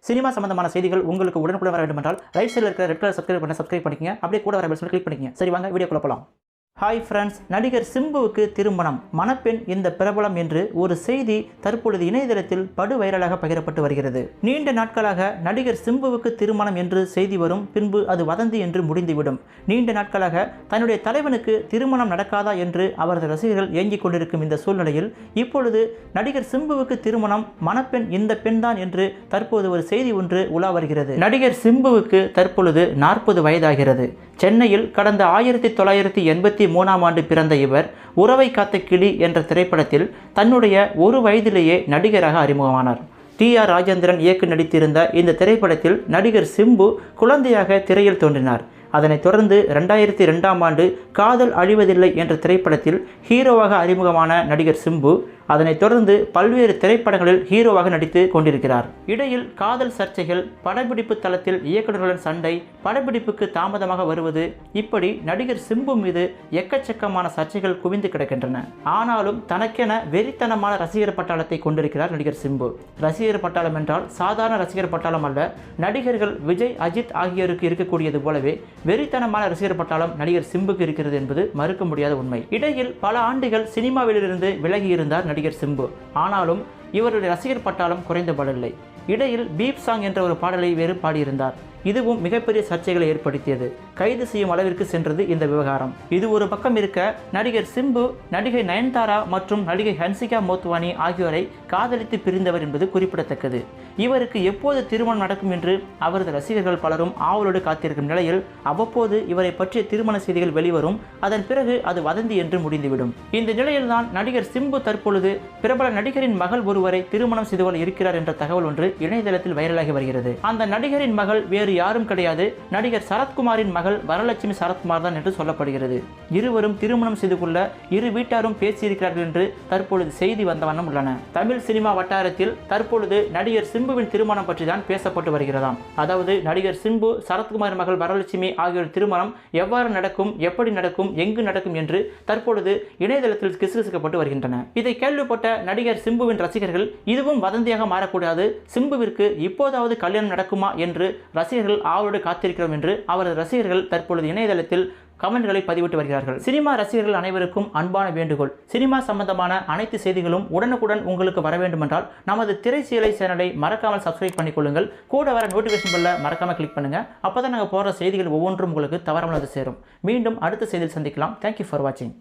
Cinema சம்பந்தமான செய்திகள் உங்களுக்கு உடனுக்குடன் வர வேண்டும் என்றால் ரைட் சைடில் இருக்கிற ரெட் கலர் சப்ஸ்கிரைப் பண்ணிக்கங்க. அப்படியே கூட வர பெல் சிம்பலை கிளிக் பண்ணிக்கங்க. சரி வாங்க வீடியோக்குள்ள போலாம். ஹாய் ஃப்ரெண்ட்ஸ், நடிகர் சிம்புவுக்கு திருமணம், மணப்பெண் இந்த பிரபலம் என்று ஒரு செய்தி தற்பொழுது இணையதளத்தில் படு வைரலாக பகிரப்பட்டு வருகிறது. நீண்ட நாட்களாக நடிகர் சிம்புவுக்கு திருமணம் என்று செய்தி வரும், பின்பு அது வதந்தி என்று முடிந்துவிடும். நீண்ட நாட்களாக தன்னுடைய தலைவனுக்கு திருமணம் நடக்காதா என்று அவரது ரசிகர்கள் ஏங்கிக் கொண்டிருக்கும் இந்த சூழ்நிலையில் இப்பொழுது நடிகர் சிம்புவுக்கு திருமணம், மணப்பெண் இந்த பெண் தான் என்று தற்போது ஒரு செய்தி ஒன்று உலா வருகிறது. நடிகர் சிம்புவுக்கு தற்பொழுது 40 வயதாகிறது. சென்னையில் கடந்த 1983ஆம் ஆண்டு பிறந்த இவர் உறவை காத்த கிளி என்ற திரைப்படத்தில் தன்னுடைய ஒரு வயதிலேயே நடிகராக அறிமுகமானார். TR ராஜேந்திரன் இயக்கி நடித்திருந்த இந்த திரைப்படத்தில் நடிகர் சிம்பு குழந்தையாக திரையில் தோன்றினார். அதனைத் தொடர்ந்து 2002ஆம் ஆண்டு காதல் அழிவதில்லை என்ற திரைப்படத்தில் ஹீரோவாக அறிமுகமான நடிகர் சிம்பு அதனைத் தொடர்ந்து பல்வேறு திரைப்படங்களில் ஹீரோவாக நடித்து கொண்டிருக்கிறார். இடையில் காதல் சர்ச்சைகள், படப்பிடிப்பு தளத்தில் இயக்குநர்களுடன் சண்டை, படப்பிடிப்புக்கு தாமதமாக வருவது, இப்படி நடிகர் சிம்பு மீது எக்கச்சக்கமான சர்ச்சைகள் குவிந்து கிடக்கின்றன. ஆனாலும் தனக்கென வெறித்தனமான ரசிகர் பட்டாளத்தை கொண்டிருக்கிறார் நடிகர் சிம்பு. ரசிகர் பட்டாளம் என்றால் சாதாரண ரசிகர் பட்டாளம் அல்ல. நடிகர்கள் விஜய், அஜித் ஆகியோருக்கு இருக்கக்கூடியது போலவே வெறித்தனமான ரசிகர் பட்டாளம் நடிகர் சிம்புக்கு இருக்கிறது என்பது மறுக்க முடியாத உண்மை. இடையில் பல ஆண்டுகள் சினிமாவிலிருந்து விலகி இருந்தார் நடிகர் சிம்பு. ஆனாலும் இவருடைய ரசிகர் பட்டாளம் குறைந்தபடவில்லை. இடையில் பீப் சாங் என்ற ஒரு பாடலை வேறு பாடியிருந்தார். இதுவும் மிகப்பெரிய சர்ச்சைகளை ஏற்படுத்தியது. கைது செய்யும் அளவிற்கு சென்றது இந்த விவகாரம். இது ஒரு பக்கம் இருக்க, நடிகர் சிம்பு நடிகை நயன்தாரா மற்றும் நடிகை ஹன்சிகா மோத்வானி ஆகியோரை காதலித்து பிரிந்தவர் என்பது குறிப்பிடத்தக்கது. இவருக்கு எப்போது திருமணம் நடக்கும் என்று அவரது ரசிகர்கள் பலரும் ஆவலோடு காத்திருக்கும் நிலையில் அவ்வப்போது இவரை பற்றிய திருமண செய்திகள் வெளிவரும். அதன் பிறகு அது வதந்தி என்று முடிந்துவிடும். இந்த நிலையில்தான் நடிகர் சிம்பு தற்பொழுது பிரபல நடிகரின் மகள் ஒருவரை திருமணம் செய்து கொள்ள இருக்கிறார் என்ற தகவல் ஒன்று இணையதளத்தில் வைரலாகி வருகிறது. அந்த நடிகரின் மகள் வேறு யாரும் கிடையாது, நடிகர் சரத்குமாரின் மகள் வரலட்சுமி சரத்குமார் தான் என்று சொல்லப்படுகிறது. இருவரும் திருமணம் செய்து கொள்ள இரு வீட்டாரும் பேசியிருக்கிறார்கள் என்று தற்பொழுது செய்தி வந்த வண்ணம் உள்ளன. தமிழ் சினிமா வட்டாரத்தில் தற்பொழுது நடிகர் சிம்புவின் திருமணம் பற்றி தான் பேசப்பட்டு வருகிறதாம். அதாவது நடிகர் சிம்பு, சரத்குமார் மகள் வரலட்சுமி ஆகியோர் திருமணம் எவ்வாறு நடக்கும், எப்படி நடக்கும், எங்கு நடக்கும் என்று தற்பொழுது இணையதளத்தில் கிசுகிசுக்கப்பட்டு வருகின்றன. இதை கேள்விப்பட்ட நடிகர் சிம்புவின் ரசிகர்கள் இதுவும் வதந்தியாக மாறக்கூடாது, சிம்புவிற்கு இப்போதாவது கல்யாணம் நடக்குமா என்று ரசிகர்கள் ஆவலோடு காத்திருக்கிறோம் என்று அவரது ரசிகர்கள் தற்பொழுது இணையதளத்தில் கமெண்ட்களை பதிவிட்டு வருகிறார்கள். சினிமா ரசிகர்கள் அனைவருக்கும் அன்பான வேண்டுகோள், சினிமா சம்பந்தமான அனைத்து செய்திகளும் உடனுக்குடன் உங்களுக்கு வர வேண்டுமென்றால் நமது திரைச்சீலை சேனலை மறக்காமல் சப்ஸ்கிரைப் பண்ணிக்கொள்ளுங்கள். கூட வர நோட்டிஃபிகேஷன் பெல்லை மறக்காமல் கிளிக் பண்ணுங்க. அப்பதான் நாங்கள் போடுற செய்திகள் ஒவ்வொன்றும் உங்களுக்கு தவறாமல் சேரும். மீண்டும் அடுத்த செய்தியில் சந்திக்கலாம். தேங்க்யூ ஃபார் வாட்சிங்.